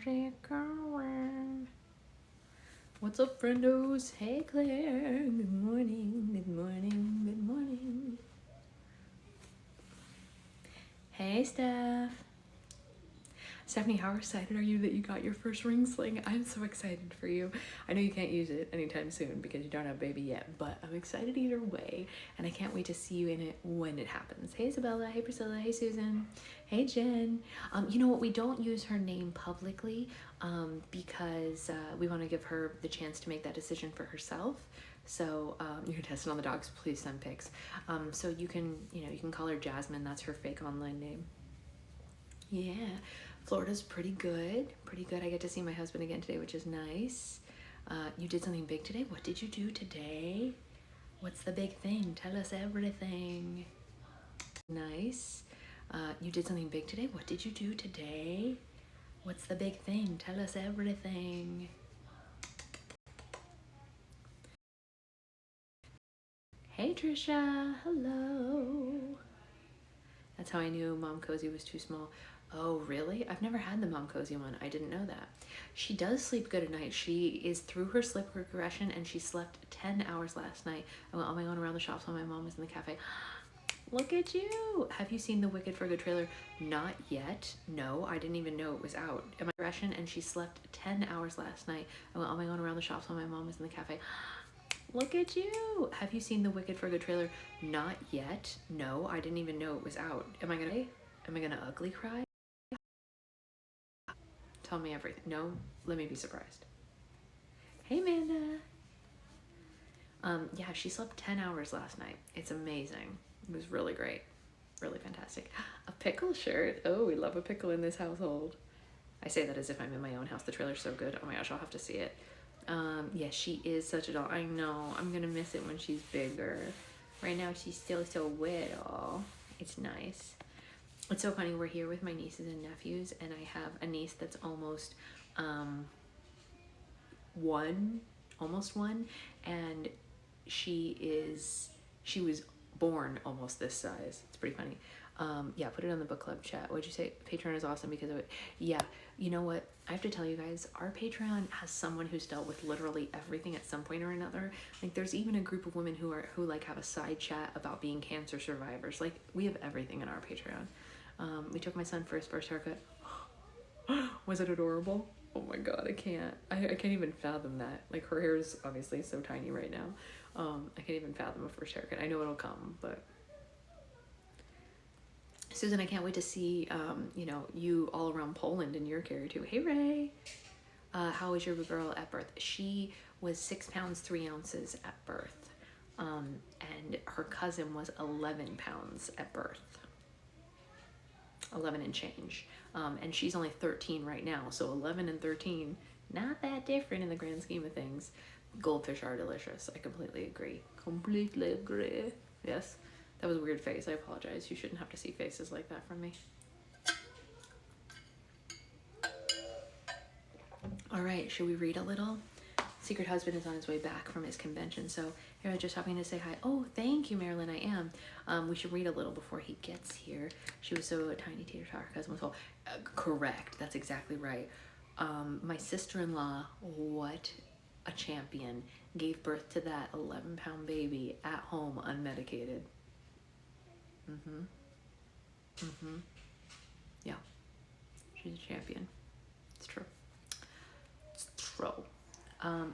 it going? What's up, friendos? Hey, Claire. Good morning. Good morning. Good morning. Hey, Steph. Stephanie, how excited are you that you got your first ring sling? I'm so excited for you. I know you can't use it anytime soon because you don't have a baby yet, but I'm excited either way, and I can't wait to see you in it when it happens. Hey, Isabella. Hey, Priscilla. Hey, Susan. Hey, Jen. You know what? We don't use her name publicly because we want to give her the chance to make that decision for herself. So you're testing on the dogs. Please send pics. So you can call her Jasmine. That's her fake online name. Yeah, Florida's pretty good. Pretty good. I get to see my husband again today, which is nice. You did something big today? What did you do today? What's the big thing? Tell us everything. Nice. You did something big today? What did you do today? What's the big thing? Tell us everything. Hey, Trisha. Hello. That's how I knew Mom Cozy was too small. Oh, really? I've never had the Mom Cozy one. I didn't know that. She does sleep good at night. She is through her sleep regression, and she slept 10 hours last night. I went on my own around the shops while my mom was in the cafe. Look at you. Have you seen the Wicked for Good trailer? Not yet. No, I didn't even know it was out. Am I regression? And she slept 10 hours last night. I went on my own around the shops while my mom was in the cafe. Look at you. Have you seen the Wicked for Good trailer? Not yet. No, I didn't even know it was out. Am I gonna ugly cry? Tell me everything. No, let me be surprised. Hey, Amanda. Yeah, she slept 10 hours last night. It's amazing. It was really great. Really fantastic. A pickle shirt. Oh, we love a pickle in this household. I say that as if I'm in my own house. The trailer's so good. Oh my gosh, I'll have to see it. Yeah, she is such a doll. I know. I'm gonna miss it when she's bigger. Right now, she's still so little. It's nice. It's so funny. We're here with my nieces and nephews, and I have a niece that's almost one, and she was born almost this size. It's pretty funny. Yeah, put it on the book club chat. What'd you say? Patreon is awesome because of it. Yeah, you know what? I have to tell you guys, our Patreon has someone who's dealt with literally everything at some point or another. Like, there's even a group of women who like have a side chat about being cancer survivors. Like, we have everything in our Patreon. We took my son for his first haircut. Was it adorable? Oh my god, I can't even fathom that. Like, her hair is obviously so tiny right now. I can't even fathom a first haircut. I know it'll come, but Susan, I can't wait to see you all around Poland in your carry too. Hey, Ray. How was your girl at birth? She was 6 pounds 3 ounces at birth, and her cousin was 11 pounds at birth. 11 and change, and she's only 13 right now, so 11 and 13, not that different in the grand scheme of things. Goldfish are delicious. I completely agree. Yes, that was a weird face. I apologize. You shouldn't have to see faces like that from me. All right, should we read a little? Secret husband is on his way back from his convention, so here I'm just having to say hi. Oh, thank you, Marilyn. I am. We should read a little before he gets here. She was so tiny, teeter totter, cousin was full. Correct. That's exactly right. My sister-in-law, what a champion, gave birth to that 11-pound baby at home, unmedicated. Yeah, she's a champion. It's true. It's true.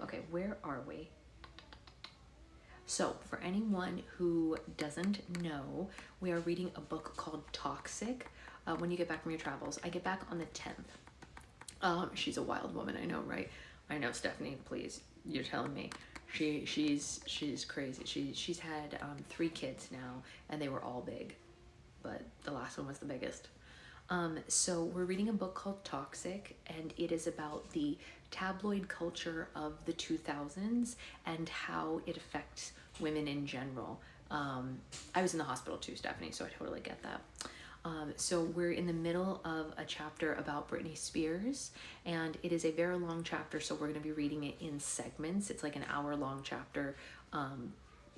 Okay, where are we? So, for anyone who doesn't know, we are reading a book called Toxic. When you get back from your travels, I get back on the 10th. She's a wild woman, I know, right? I know, Stephanie, please, you're telling me. She's crazy. She's had 3 kids now, and they were all big, but the last one was the biggest. So we're reading a book called Toxic, and it is about the tabloid culture of the 2000s and how it affects women in general. I was in the hospital too, Stephanie, so I totally get that. So we're in the middle of a chapter about Britney Spears, and it is a very long chapter, so we're going to be reading it in segments. It's like an hour-long chapter,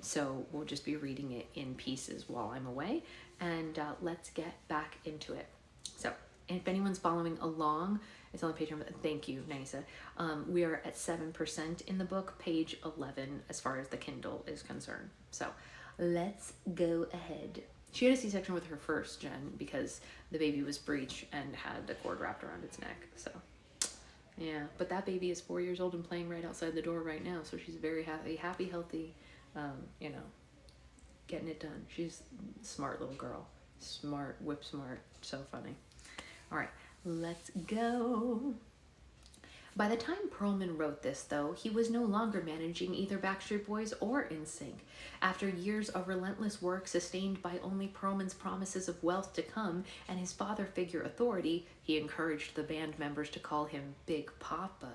so we'll just be reading it in pieces while I'm away, and let's get back into it. So if anyone's following along, it's on the Patreon. Thank you, Nisa. We are at 7% in the book, page 11, as far as the Kindle is concerned. So let's go ahead. She had a C-section with her first, Jen, because the baby was breech and had the cord wrapped around its neck. So yeah, but that baby is 4 years old and playing right outside the door right now. So she's very happy, healthy, you know, getting it done. She's a smart little girl. Smart, whip smart. So funny. All right, let's go. By the time Perlman wrote this, though, he was no longer managing either Backstreet Boys or NSYNC. After years of relentless work sustained by only Perlman's promises of wealth to come and his father figure authority, he encouraged the band members to call him Big Papa.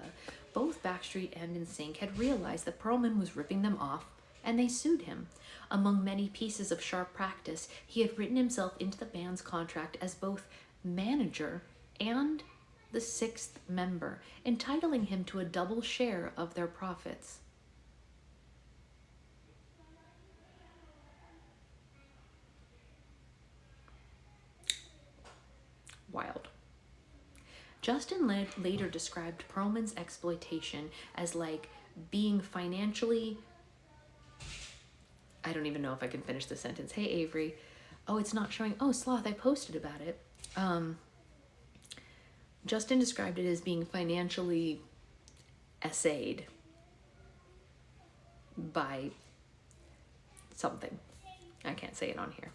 Both Backstreet and NSYNC had realized that Perlman was ripping them off, and they sued him. Among many pieces of sharp practice, he had written himself into the band's contract as both manager and the sixth member, entitling him to a double share of their profits. Wild. Justin later described Perlman's exploitation as like being financially... I don't even know if I can finish the sentence. Hey, Avery. Oh, it's not showing. Oh, Sloth, I posted about it. Justin described it as being financially essayed by something. I can't say it on here.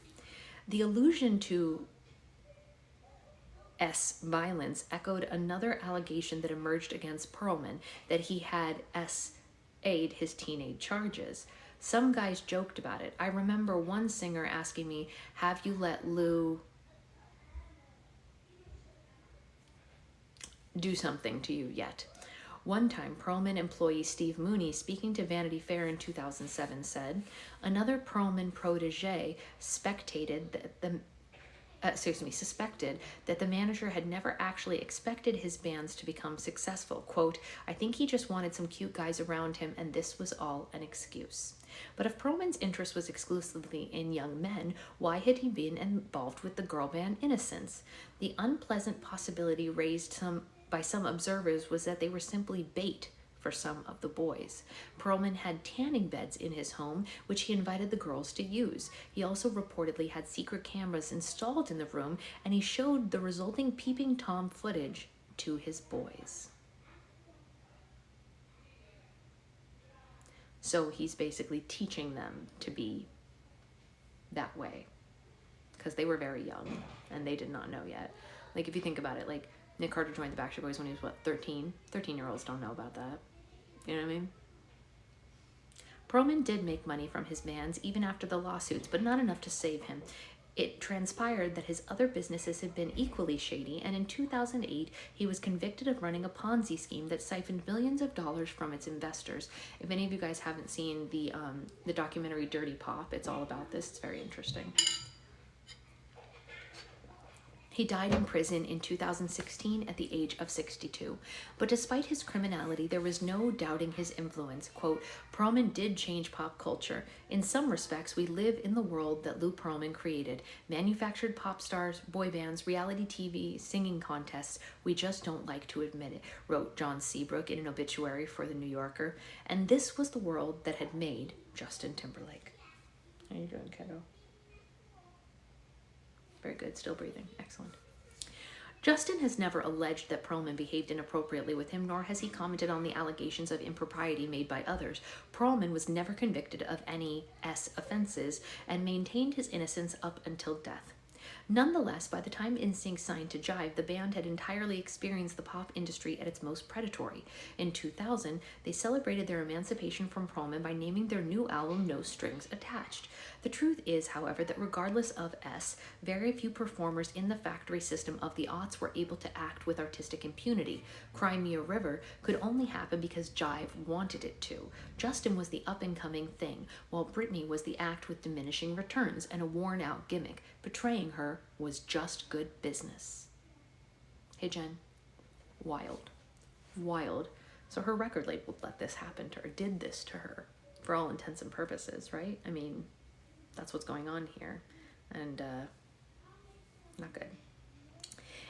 The allusion to S violence echoed another allegation that emerged against Perlman, that he had S-a'd his teenage charges. Some guys joked about it. I remember one singer asking me, have you let Lou do something to you yet? One time, Perlman employee Steve Mooney, speaking to Vanity Fair in 2007, said, another Perlman protege suspected that the manager had never actually expected his bands to become successful. Quote, I think he just wanted some cute guys around him, and this was all an excuse. But if Perlman's interest was exclusively in young men, why had he been involved with the girl band Innocence? The unpleasant possibility raised by some observers was that they were simply bait for some of the boys. Perlman had tanning beds in his home, which he invited the girls to use. He also reportedly had secret cameras installed in the room, and he showed the resulting peeping Tom footage to his boys. So he's basically teaching them to be that way, because they were very young and they did not know yet. Like, if you think about it, like, Nick Carter joined the Backstreet Boys when he was, what, 13? 13-year-olds don't know about that. You know what I mean? Perlman did make money from his bands even after the lawsuits, but not enough to save him. It transpired that his other businesses had been equally shady, and in 2008, he was convicted of running a Ponzi scheme that siphoned millions of dollars from its investors. If any of you guys haven't seen the documentary Dirty Pop, it's all about this. It's very interesting. He died in prison in 2016 at the age of 62. But despite his criminality, there was no doubting his influence. Quote, Perlman did change pop culture. In some respects, we live in the world that Lou Pearlman created. Manufactured pop stars, boy bands, reality TV, singing contests. We just don't like to admit it, wrote John Seabrook in an obituary for The New Yorker. And this was the world that had made Justin Timberlake. How you doing, kiddo? Very good, still breathing. Excellent. Justin has never alleged that Perlman behaved inappropriately with him, nor has he commented on the allegations of impropriety made by others. Perlman was never convicted of any S offenses and maintained his innocence up until death. Nonetheless, by the time NSYNC signed to Jive, the band had entirely experienced the pop industry at its most predatory. In 2000, they celebrated their emancipation from Perlman by naming their new album No Strings Attached. The truth is, however, that regardless of S, very few performers in the factory system of the aughts were able to act with artistic impunity. Crimea River could only happen because Jive wanted it to. Justin was the up-and-coming thing, while Britney was the act with diminishing returns and a worn-out gimmick. Betraying her was just good business. Hey, Jen. Wild. Wild. So her record label let this happen to her, did this to her, for all intents and purposes, right? I mean, that's what's going on here. And, not good.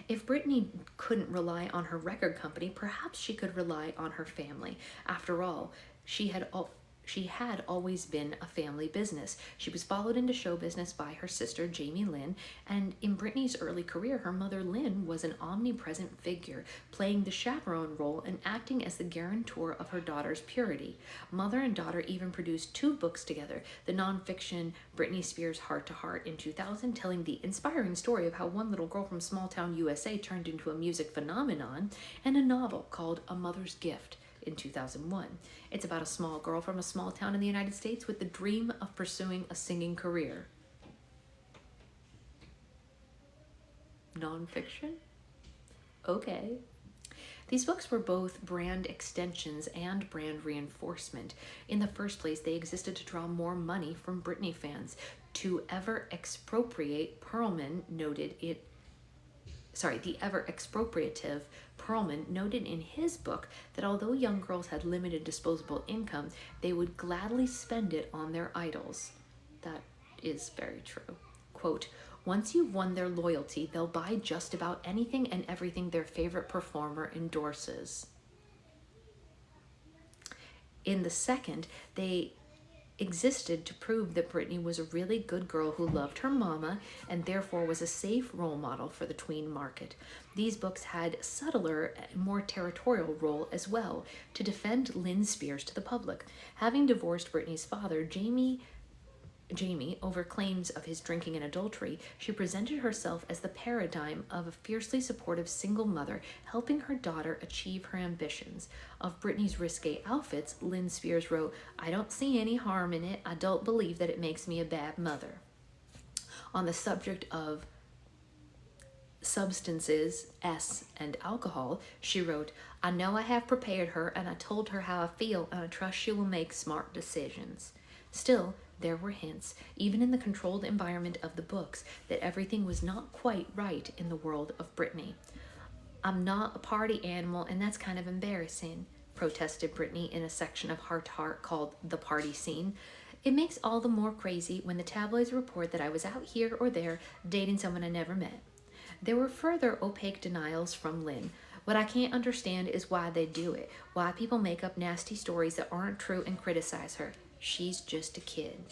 If Britney couldn't rely on her record company, perhaps she could rely on her family. After all, she had always been a family business. She was followed into show business by her sister, Jamie Lynn, and in Britney's early career, her mother, Lynn, was an omnipresent figure, playing the chaperone role and acting as the guarantor of her daughter's purity. Mother and daughter even produced 2 books together, the nonfiction Britney Spears Heart to Heart in 2000, telling the inspiring story of how one little girl from small town USA turned into a music phenomenon, and a novel called A Mother's Gift in 2001. It's about a small girl from a small town in the United States with the dream of pursuing a singing career. Nonfiction? Okay. These books were both brand extensions and brand reinforcement. In the first place, they existed to draw more money from Britney fans. The ever expropriative Perlman noted in his book that although young girls had limited disposable income, they would gladly spend it on their idols. That is very true. Quote, once you've won their loyalty, they'll buy just about anything and everything their favorite performer endorses. In the second, they existed to prove that Britney was a really good girl who loved her mama and therefore was a safe role model for the tween market. These books had a subtler, more territorial role as well, to defend Lynn Spears to the public. Having divorced Britney's father, Jamie, over claims of his drinking and adultery, she presented herself as the paradigm of a fiercely supportive single mother, helping her daughter achieve her ambitions. Of Britney's risque outfits, Lynn Spears wrote, "I don't see any harm in it. I don't believe that it makes me a bad mother." On the subject of substances, and alcohol, she wrote, "I know I have prepared her, and I told her how I feel, and I trust she will make smart decisions." Still, there were hints, even in the controlled environment of the books, that everything was not quite right in the world of Britney. "I'm not a party animal, and that's kind of embarrassing," protested Britney in a section of Heart to Heart called The Party Scene. "It makes all the more crazy when the tabloids report that I was out here or there dating someone I never met." There were further opaque denials from Lynn. "What I can't understand is why they do it, why people make up nasty stories that aren't true and criticize her. She's just a kid."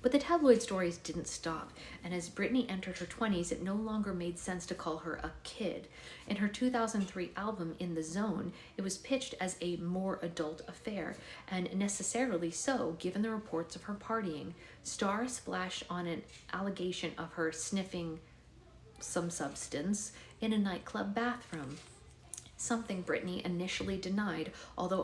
But the tabloid stories didn't stop, and as Britney entered her 20s, it no longer made sense to call her a kid. In her 2003 album, In the Zone, it was pitched as a more adult affair, and necessarily so, given the reports of her partying. Star splashed on an allegation of her sniffing some substance in a nightclub bathroom, something Britney initially denied, although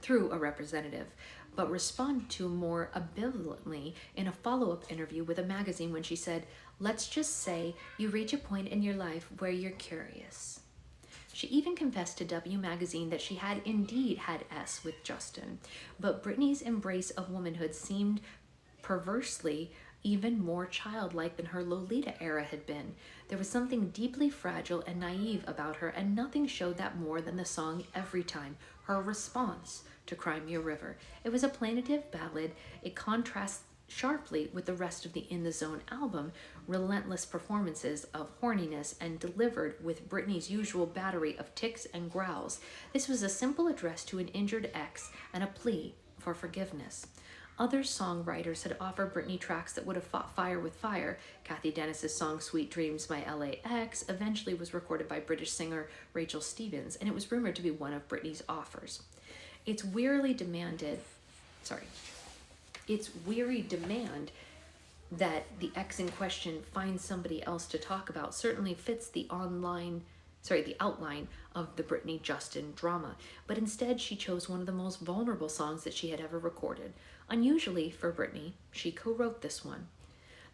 through a representative, but responded to more ambivalently in a follow-up interview with a magazine when she said, "Let's just say you reach a point in your life where you're curious." She even confessed to W Magazine that she had indeed had S with Justin, but Britney's embrace of womanhood seemed perversely even more childlike than her Lolita era had been. There was something deeply fragile and naive about her, and nothing showed that more than the song Every Time, her response to Cry Me a River. It was a plaintive ballad. It contrasts sharply with the rest of the In the Zone album, relentless performances of horniness and delivered with Britney's usual battery of tics and growls. This was a simple address to an injured ex and a plea for forgiveness. Other songwriters had offered Britney tracks that would have fought fire with fire. Kathy Dennis's song Sweet Dreams by LAX eventually was recorded by British singer Rachel Stevens, and it was rumored to be one of Britney's offers. Its weary demand that the ex in question find somebody else to talk about certainly fits the outline of the Britney Justin drama, but instead she chose one of the most vulnerable songs that she had ever recorded. Unusually for Britney, she co-wrote this one.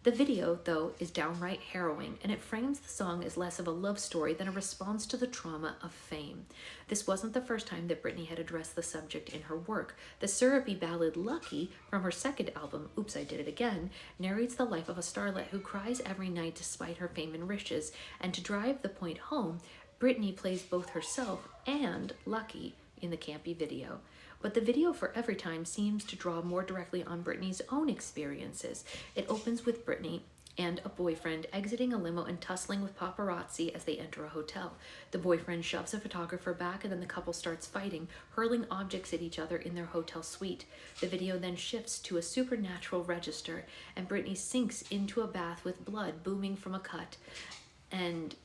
The video, though, is downright harrowing, and it frames the song as less of a love story than a response to the trauma of fame. This wasn't the first time that Britney had addressed the subject in her work. The syrupy ballad Lucky, from her second album, Oops, I Did It Again, narrates the life of a starlet who cries every night despite her fame and riches, and to drive the point home, Britney plays both herself and Lucky in the campy video. But the video for Every Time seems to draw more directly on Britney's own experiences. It opens with Britney and a boyfriend exiting a limo and tussling with paparazzi as they enter a hotel. The boyfriend shoves a photographer back and then the couple starts fighting, hurling objects at each other in their hotel suite. The video then shifts to a supernatural register and Britney sinks into a bath with blood blooming from a cut. And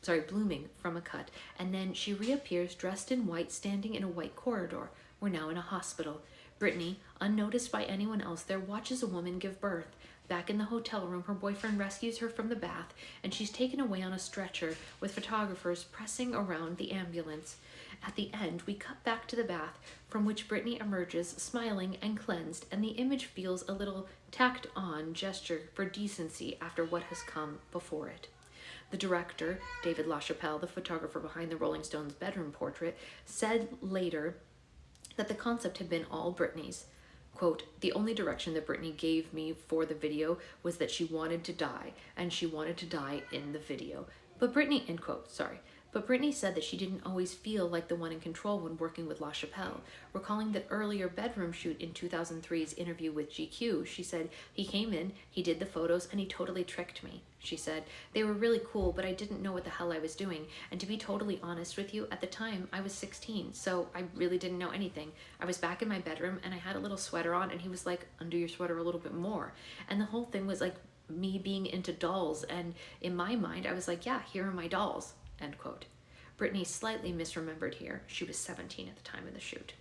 then she reappears dressed in white, standing in a white corridor. We're now in a hospital. Britney, unnoticed by anyone else there, watches a woman give birth. Back in the hotel room, her boyfriend rescues her from the bath, and she's taken away on a stretcher with photographers pressing around the ambulance. At the end, we cut back to the bath, from which Britney emerges, smiling and cleansed, and the image feels a little tacked-on gesture for decency after what has come before it. The director, David LaChapelle, the photographer behind the Rolling Stones bedroom portrait, said later that the concept had been all Britney's. Quote, the only direction that Britney gave me for the video was that she wanted to die, and she wanted to die in the video. But Britney, end quote, sorry. But Britney said that she didn't always feel like the one in control when working with LaChapelle. Recalling that earlier bedroom shoot in 2003's interview with GQ, she said, he came in, he did the photos, and he totally tricked me. She said, they were really cool, but I didn't know what the hell I was doing. And to be totally honest with you, at the time, I was 16, so I really didn't know anything. I was back in my bedroom, and I had a little sweater on, and he was like, undo your sweater a little bit more. And the whole thing was like me being into dolls, and in my mind, I was like, yeah, here are my dolls. End quote. Britney slightly misremembered here. She was 17 at the time of the shoot.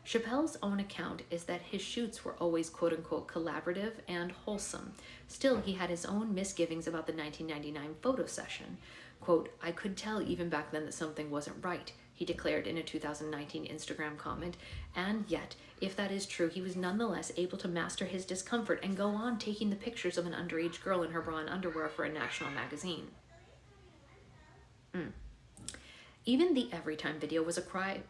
Chappelle's own account is that his shoots were always quote-unquote collaborative and wholesome. Still, he had his own misgivings about the 1999 photo session. Quote, I could tell even back then that something wasn't right, he declared in a 2019 Instagram comment, and yet, if that is true, he was nonetheless able to master his discomfort and go on taking the pictures of an underage girl in her bra and underwear for a national magazine. Even the Everytime video was a cry,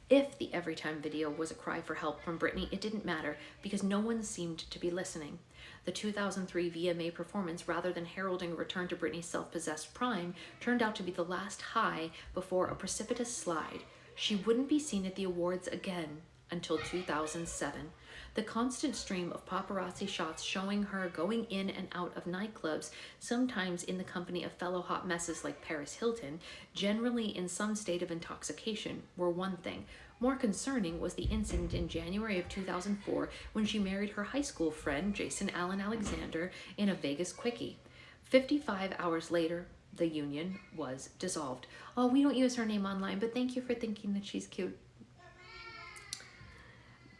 if the Everytime video was a cry for help from Britney, it didn't matter because no one seemed to be listening. The 2003 VMA performance, rather than heralding a return to Britney's self-possessed prime, turned out to be the last high before a precipitous slide. She wouldn't be seen at the awards again until 2007. The constant stream of paparazzi shots showing her going in and out of nightclubs, sometimes in the company of fellow hot messes like Paris Hilton, generally in some state of intoxication, were one thing. More concerning was the incident in January of 2004 when she married her high school friend, Jason Allen Alexander, in a Vegas quickie. 55 hours later, the union was dissolved. Oh, we don't use her name online, but thank you for thinking that she's cute.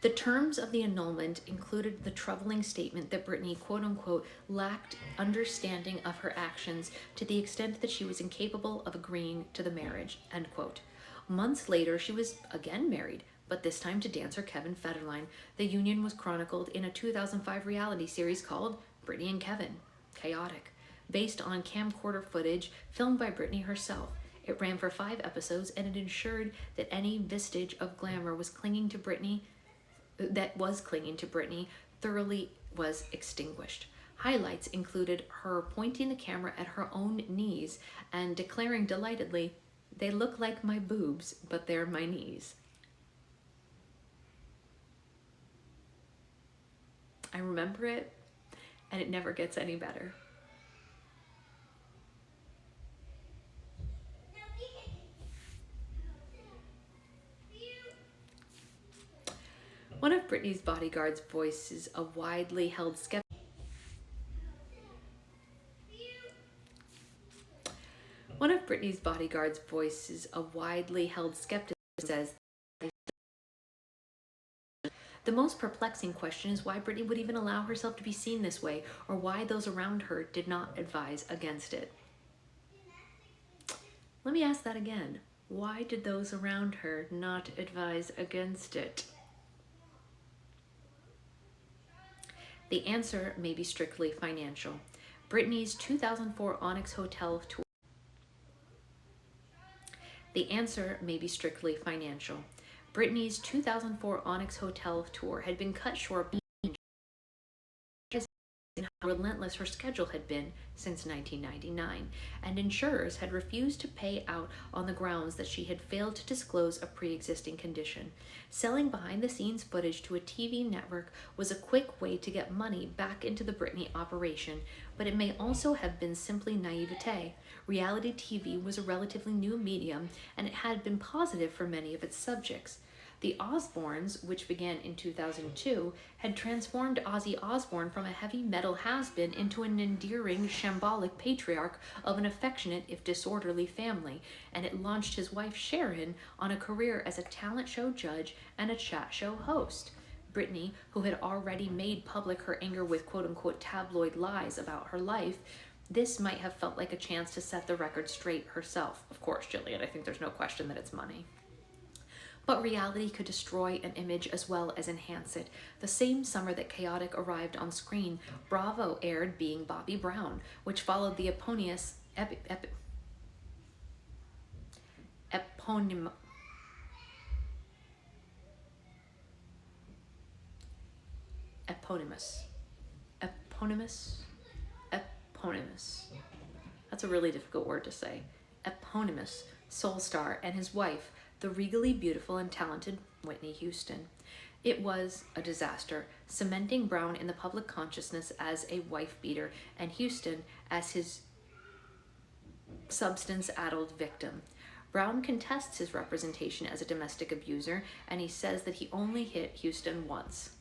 The terms of the annulment included the troubling statement that Britney, quote-unquote, lacked understanding of her actions to the extent that she was incapable of agreeing to the marriage, end quote. Months later, she was again married, but this time to dancer Kevin Federline. The union was chronicled in a 2005 reality series called Britney and Kevin, Chaotic, based on camcorder footage filmed by Britney herself. It ran for 5 episodes, and it ensured that any vestige of glamour clinging to Britney thoroughly was extinguished. Highlights included her pointing the camera at her own knees and declaring delightedly, they look like my boobs, but they're my knees. I remember it, and it never gets any better. One of Britney's bodyguards voices a widely held skepticism says, the most perplexing question is why Britney would even allow herself to be seen this way, or why those around her did not advise against it. Let me ask that again. Why did those around her not advise against it? The answer may be strictly financial. Britney's 2004 Onyx Hotel tour. The answer may be strictly financial. Britney's 2004 Onyx Hotel tour had been cut short how relentless her schedule had been since 1999, and insurers had refused to pay out on the grounds that she had failed to disclose a pre-existing condition. Selling behind-the-scenes footage to a TV network was a quick way to get money back into the Britney operation, but it may also have been simply naivete. Reality TV was a relatively new medium, and it had been positive for many of its subjects. The Osbournes, which began in 2002, had transformed Ozzy Osbourne from a heavy metal has-been into an endearing, shambolic patriarch of an affectionate if disorderly family, and it launched his wife Sharon on a career as a talent show judge and a chat show host. Britney, who had already made public her anger with quote-unquote tabloid lies about her life, this might have felt like a chance to set the record straight herself. Of course, Jillian, I think there's no question that it's money. But reality could destroy an image as well as enhance it. The same summer that Chaotic arrived on screen, Bravo aired Being Bobby Brown, which followed the eponymous That's a really difficult word to say. Eponymous soul star and his wife, the regally beautiful and talented Whitney Houston. It was a disaster, cementing Brown in the public consciousness as a wife beater and Houston as his substance-addled victim. Brown contests his representation as a domestic abuser, and he says that he only hit Houston once.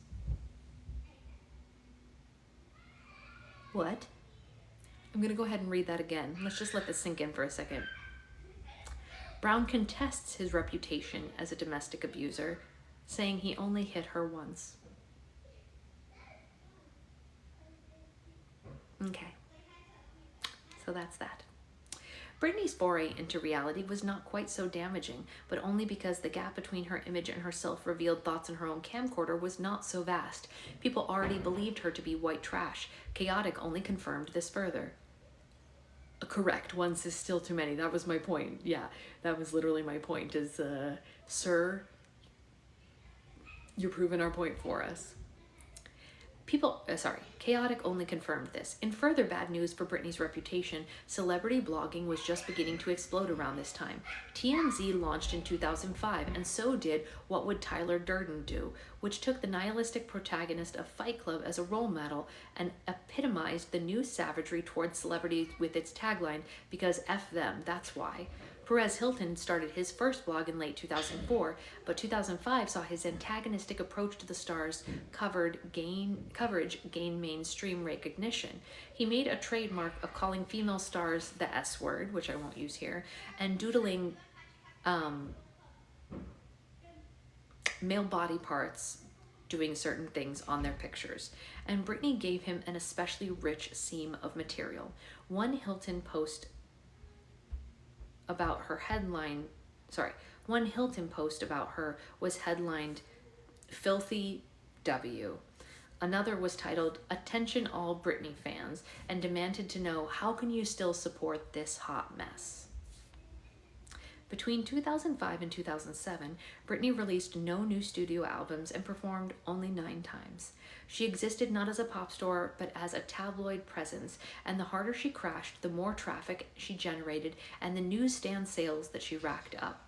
What? I'm going to go ahead and read that again. Let's just let this sink in for a second. Brown contests his reputation as a domestic abuser, saying he only hit her once. Okay, so that's that. Britney's foray into reality was not quite so damaging, but only because the gap between her image and her self-revealed thoughts in her own camcorder was not so vast. People already believed her to be white trash. Chaotic only confirmed this further. Correct, once is still too many. That was my point. Yeah, that was literally my point is, sir, you're proving our point for us. Chaotic only confirmed this. In further bad news for Britney's reputation, celebrity blogging was just beginning to explode around this time. TMZ launched in 2005, and so did What Would Tyler Durden Do, which took the nihilistic protagonist of Fight Club as a role model and epitomized the new savagery towards celebrities with its tagline, because F them, that's why. Perez Hilton started his first blog in late 2004, but 2005 saw his antagonistic approach to the stars' coverage gain mainstream recognition. He made a trademark of calling female stars the S word, which I won't use here, and doodling male body parts doing certain things on their pictures. And Britney gave him an especially rich seam of material. One Hilton post about her was headlined Filthy W. Another was titled Attention All Britney Fans and demanded to know, how can you still support this hot mess? Between 2005 and 2007, Britney released no new studio albums and performed only 9 times. She existed not as a pop star, but as a tabloid presence, and the harder she crashed, the more traffic she generated and the newsstand sales that she racked up.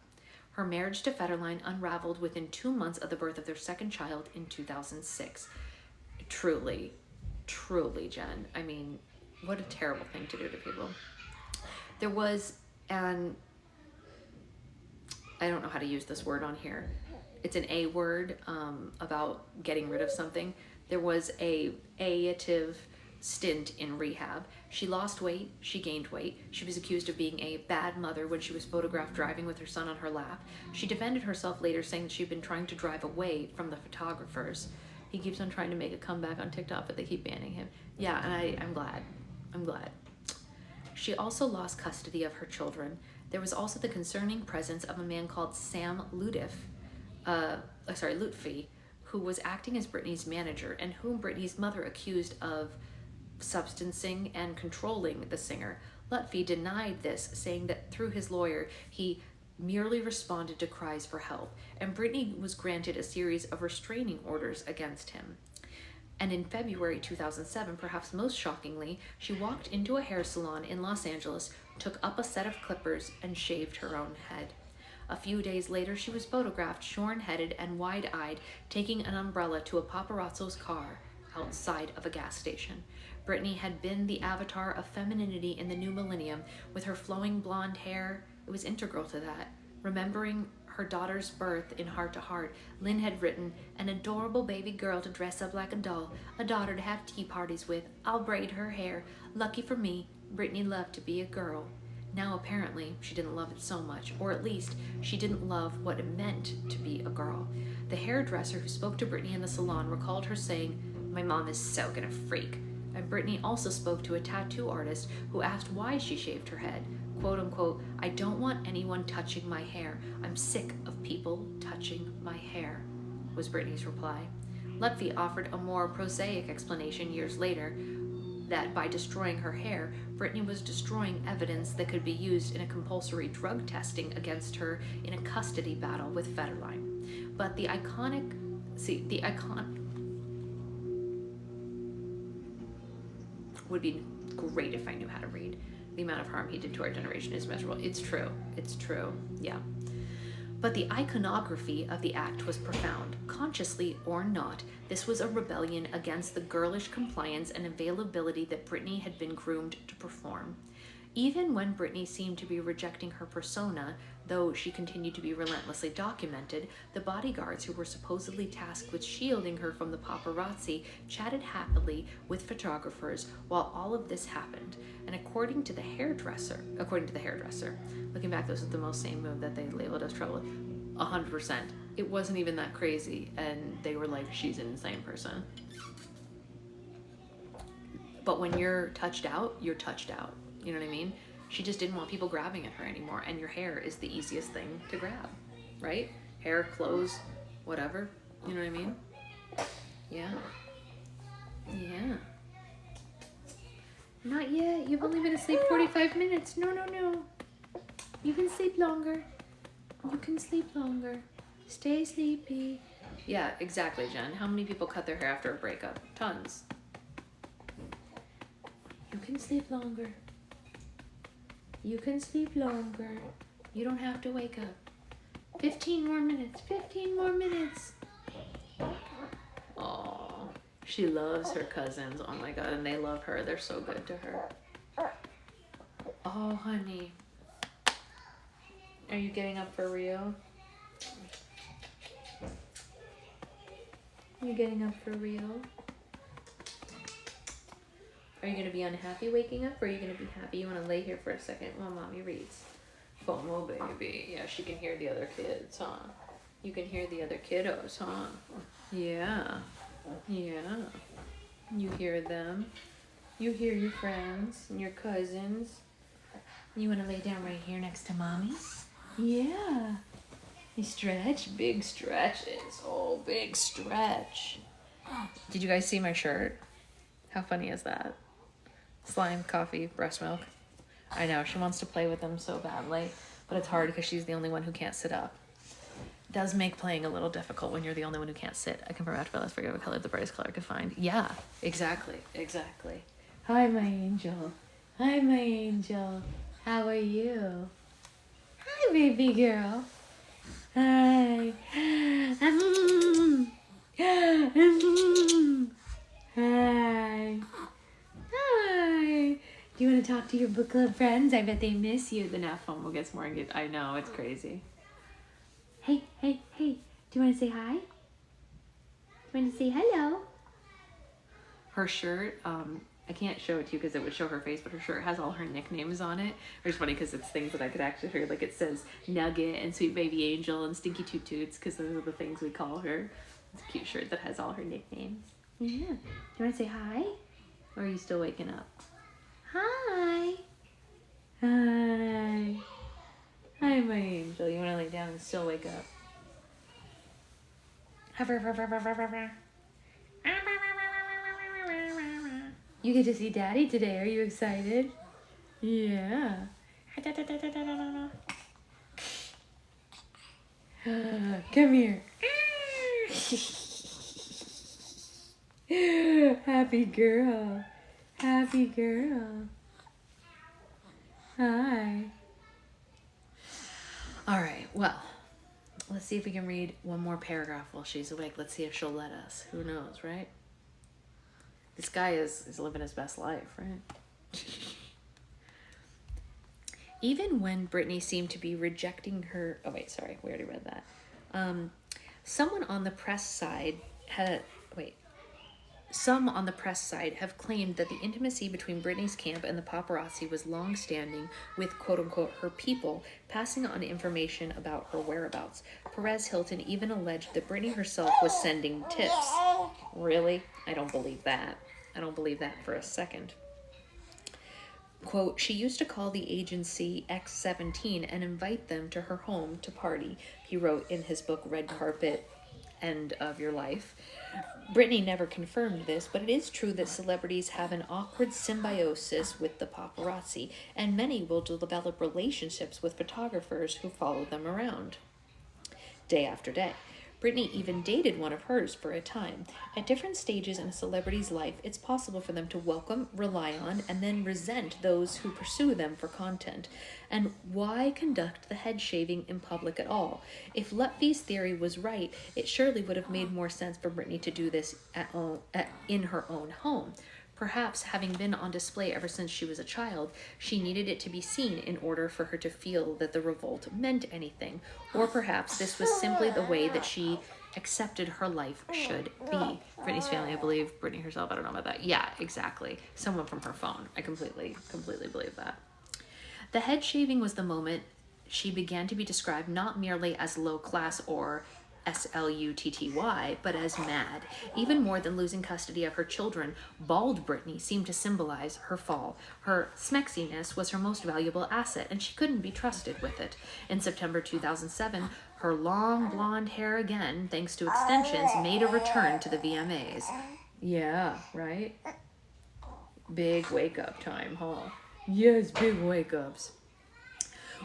Her marriage to Federline unraveled within 2 months of the birth of their second child in 2006. Truly, Jen. I mean, what a terrible thing to do to people. There was an... I don't know how to use this word on here. It's an A word about getting rid of something. There was a ative stint in rehab. She lost weight, she gained weight. She was accused of being a bad mother when she was photographed driving with her son on her lap. She defended herself later, saying that she'd been trying to drive away from the photographers. He keeps on trying to make a comeback on TikTok, but they keep banning him. Yeah, and I'm glad. She also lost custody of her children. There was also the concerning presence of a man called Sam Lutfi, who was acting as Britney's manager and whom Britney's mother accused of substancing and controlling the singer. Lutfi denied this, saying that through his lawyer, he merely responded to cries for help, and Britney was granted a series of restraining orders against him. And in February 2007, perhaps most shockingly, she walked into a hair salon in Los Angeles, took up a set of clippers, and shaved her own head. A few days later, she was photographed shorn-headed and wide-eyed, taking an umbrella to a paparazzo's car outside of a gas station. Britney had been the avatar of femininity in the new millennium. With her flowing blonde hair, it was integral to that. Remembering her daughter's birth in Heart to Heart, Lynn had written, "An adorable baby girl to dress up like a doll, a daughter to have tea parties with. I'll braid her hair. Lucky for me, Britney loved to be a girl." Now apparently she didn't love it so much, or at least she didn't love what it meant to be a girl. The hairdresser who spoke to Britney in the salon recalled her saying, "My mom is so gonna freak." And Britney also spoke to a tattoo artist who asked why she shaved her head. Quote unquote, "I don't want anyone touching my hair. I'm sick of people touching my hair," was Britney's reply. Lutfi offered a more prosaic explanation years later that by destroying her hair, Britney was destroying evidence that could be used in a compulsory drug testing against her in a custody battle with Federline. But the icon would be great if I knew how to read. The amount of harm he did to our generation is measurable. It's true. It's true. Yeah. But the iconography of the act was profound. Consciously or not, this was a rebellion against the girlish compliance and availability that Britney had been groomed to perform. Even when Britney seemed to be rejecting her persona, though she continued to be relentlessly documented, the bodyguards who were supposedly tasked with shielding her from the paparazzi chatted happily with photographers while all of this happened. And according to the hairdresser, looking back, this was the most same move that they labeled as trouble. 100%. It wasn't even that crazy, and they were like, "She's an insane person." But when you're touched out, you're touched out. You know what I mean? She just didn't want people grabbing at her anymore, and your hair is the easiest thing to grab, right? Hair, clothes, whatever. You know what I mean? Yeah. Yeah. Not yet. You've only been asleep 45 minutes. No. You can sleep longer. You can sleep longer. Stay sleepy. Yeah, exactly, Jen. How many people cut their hair after a breakup? Tons. You can sleep longer. You can sleep longer. You don't have to wake up. 15 more minutes. 15 more minutes. Oh, she loves her cousins. Oh my God, and they love her. They're so good to her. Oh, honey. Are you getting up for real? Are you getting up for real? Are you going to be unhappy waking up, or are you going to be happy? You want to lay here for a second while mommy reads? FOMO, baby. Yeah, she can hear the other kids, huh? You can hear the other kiddos, huh? Yeah. Yeah. You hear them. You hear your friends and your cousins. You want to lay down right here next to mommy? Yeah. You stretch? Big stretches. Oh, big stretch. Did you guys see my shirt? How funny is that? Slime, coffee, breast milk. I know, she wants to play with them so badly, but it's hard because she's the only one who can't sit up. It does make playing a little difficult when you're the only one who can't sit. I confirm after let's figure out what color the brightest color I could find. Yeah, exactly. Hi, my angel. Hi, my angel. How are you? Hi, baby girl. Hi. Hi. Hi. Do you want to talk to your book club friends? I bet they miss you. The now FOMO gets more engaged. I know, it's crazy. Hey. Do you want to say hi? Do you want to say hello? Her shirt, I can't show it to you because it would show her face, but her shirt has all her nicknames on it. It's funny because it's things that I could actually hear. Like it says Nugget and Sweet Baby Angel and Stinky Toot Toots because those are the things we call her. It's a cute shirt that has all her nicknames. Yeah. Do you want to say hi? Or are you still waking up? Hi. Hi. Hi, my angel. You want to lay down and still wake up? You get to see Daddy today. Are you excited? Yeah. Come here. Happy girl. Happy girl. Hi. All right, well, let's see if we can read one more paragraph while she's awake. Let's see if she'll let us. Who knows, right? This guy is living his best life, right? Even when Britney seemed to be rejecting her... Oh, wait, sorry. We already read that. Someone on the press side had... Wait. Some on the press side have claimed that the intimacy between Britney's camp and the paparazzi was long-standing, with quote-unquote her people passing on information about her whereabouts. Perez Hilton even alleged that Britney herself was sending tips. Really? I don't believe that. I don't believe that for a second. Quote, she used to call the agency X17 and invite them to her home to party, he wrote in his book Red Carpet, End of Your Life. Britney never confirmed this, but it is true that celebrities have an awkward symbiosis with the paparazzi, and many will develop relationships with photographers who follow them around day after day. Britney even dated one of hers for a time. At different stages in a celebrity's life, it's possible for them to welcome, rely on, and then resent those who pursue them for content. And why conduct the head shaving in public at all? If Lutfi's theory was right, it surely would have made more sense for Britney to do this in her own home. Perhaps, having been on display ever since she was a child, she needed it to be seen in order for her to feel that the revolt meant anything. Or perhaps this was simply the way that she accepted her life should be. Britney's family, I believe. Britney herself, I don't know about that. Yeah, exactly. Someone from her phone. I completely believe that. The head shaving was the moment she began to be described not merely as low class or slutty, but as mad. Even more than losing custody of her children, bald Britney seemed to symbolize her fall. Her smexiness was her most valuable asset, and she couldn't be trusted with it. In September 2007, her long blonde hair again, thanks to extensions, made a return to the VMAs. Yeah, right? Big wake-up time, huh? Yes, big wake-ups.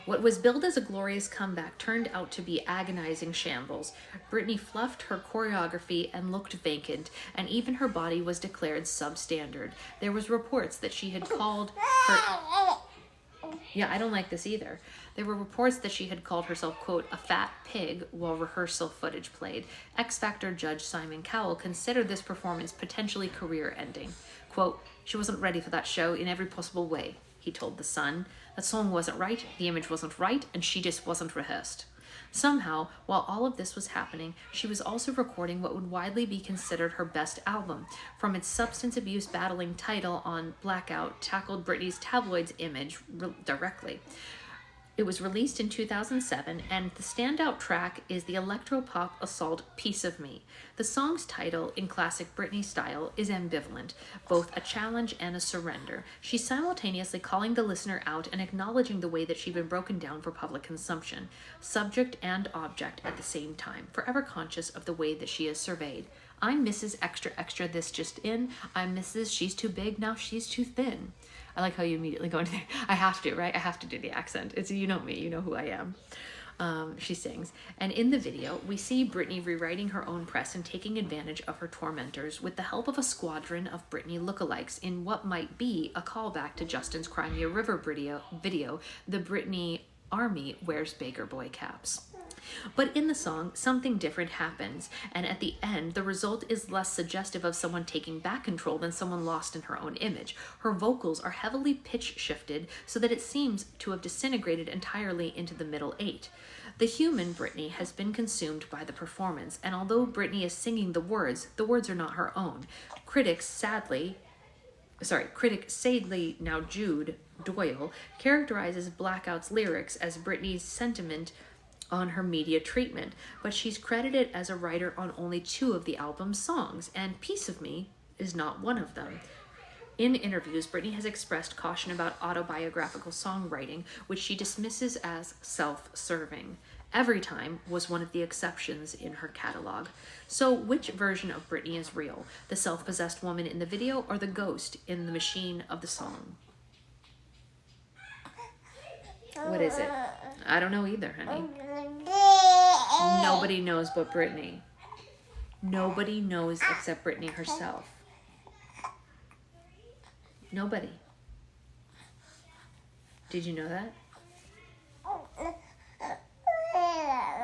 What was billed as a glorious comeback turned out to be agonizing shambles. Britney fluffed her choreography and looked vacant, and even her body was declared substandard. There was reports that she had called her... Yeah, I don't like this either. There were reports that she had called herself, quote, a fat pig while rehearsal footage played. X Factor judge Simon Cowell considered this performance potentially career-ending. Quote, she wasn't ready for that show in every possible way, he told The Sun. That song wasn't right, the image wasn't right, and she just wasn't rehearsed. Somehow, while all of this was happening, she was also recording what would widely be considered her best album. From its substance abuse battling title on Blackout, tackled Britney's tabloids image directly. It was released in 2007, and the standout track is the electro-pop assault Piece of Me. The song's title, in classic Britney style, is ambivalent, both a challenge and a surrender. She's simultaneously calling the listener out and acknowledging the way that she'd been broken down for public consumption. Subject and object at the same time, forever conscious of the way that she is surveyed. I'm Mrs. Extra Extra, this just in. I'm Mrs. She's too big, now she's too thin. I like how you immediately go into there. I have to, right? I have to do the accent. It's, you know me, you know who I am. She sings. And in the video, we see Britney rewriting her own press and taking advantage of her tormentors with the help of a squadron of Britney lookalikes in what might be a callback to Justin's Crimea River video, The Britney Army Wears Baker Boy Caps. But in the song, something different happens, and at the end, the result is less suggestive of someone taking back control than someone lost in her own image. Her vocals are heavily pitch-shifted so that it seems to have disintegrated entirely into the middle eight. The human Britney has been consumed by the performance, and although Britney is singing the words are not her own. Critic Sadly, now Jude Doyle, characterizes Blackout's lyrics as Britney's sentiment on her media treatment, but she's credited as a writer on only 2 of the album's songs, and Piece of Me is not one of them. In interviews, Britney has expressed caution about autobiographical songwriting, which she dismisses as self-serving. Every Time was one of the exceptions in her catalog. So which version of Britney is real? The self-possessed woman in the video or the ghost in the machine of the song? What is it? I don't know either, honey. Nobody knows but Britney. Nobody knows except Brittany herself. Nobody. Did you know that?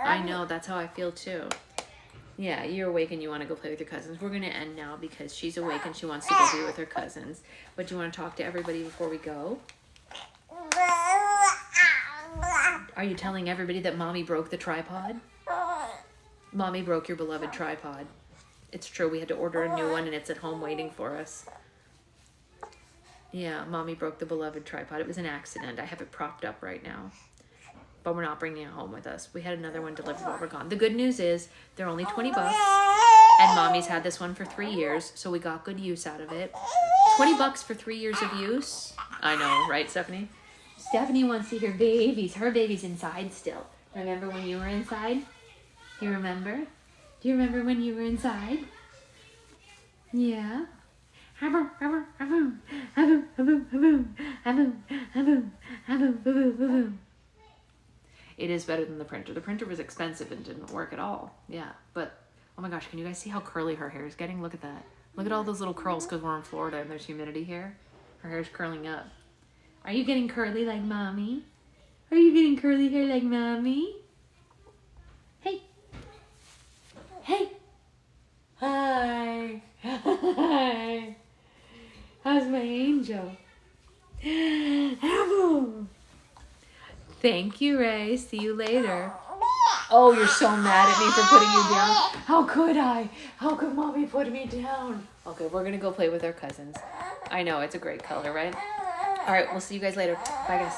I know, that's how I feel too. Yeah, you're awake and you want to go play with your cousins. We're going to end now because she's awake and she wants to go be with her cousins. But do you want to talk to everybody before we go? Are you telling everybody that Mommy broke the tripod? Mommy broke your beloved tripod. It's true, we had to order a new one and it's at home waiting for us. Yeah, Mommy broke the beloved tripod. It was an accident. I have it propped up right now. But we're not bringing it home with us. We had another one delivered while we're gone. The good news is they're only 20 bucks. And Mommy's had this one for 3 years, so we got good use out of it. 20 bucks for 3 years of use. I know, right, Stephanie? Stephanie wants to hear babies. Her baby's inside still. Remember when you were inside? You remember? Do you remember when you were inside? Yeah. It is better than the printer. The printer was expensive and didn't work at all. Yeah, but oh my gosh, can you guys see how curly her hair is getting? Look at that. Look at all those little curls because we're in Florida and there's humidity here. Her hair's curling up. Are you getting curly like Mommy? Are you getting curly hair like Mommy? Hey. Hey. Hi. Hi. How's my angel? Thank you, Ray. See you later. Oh, you're so mad at me for putting you down. How could I? How could Mommy put me down? Okay, we're going to go play with our cousins. I know, it's a great color, right? All right, we'll see you guys later. Bye, guys.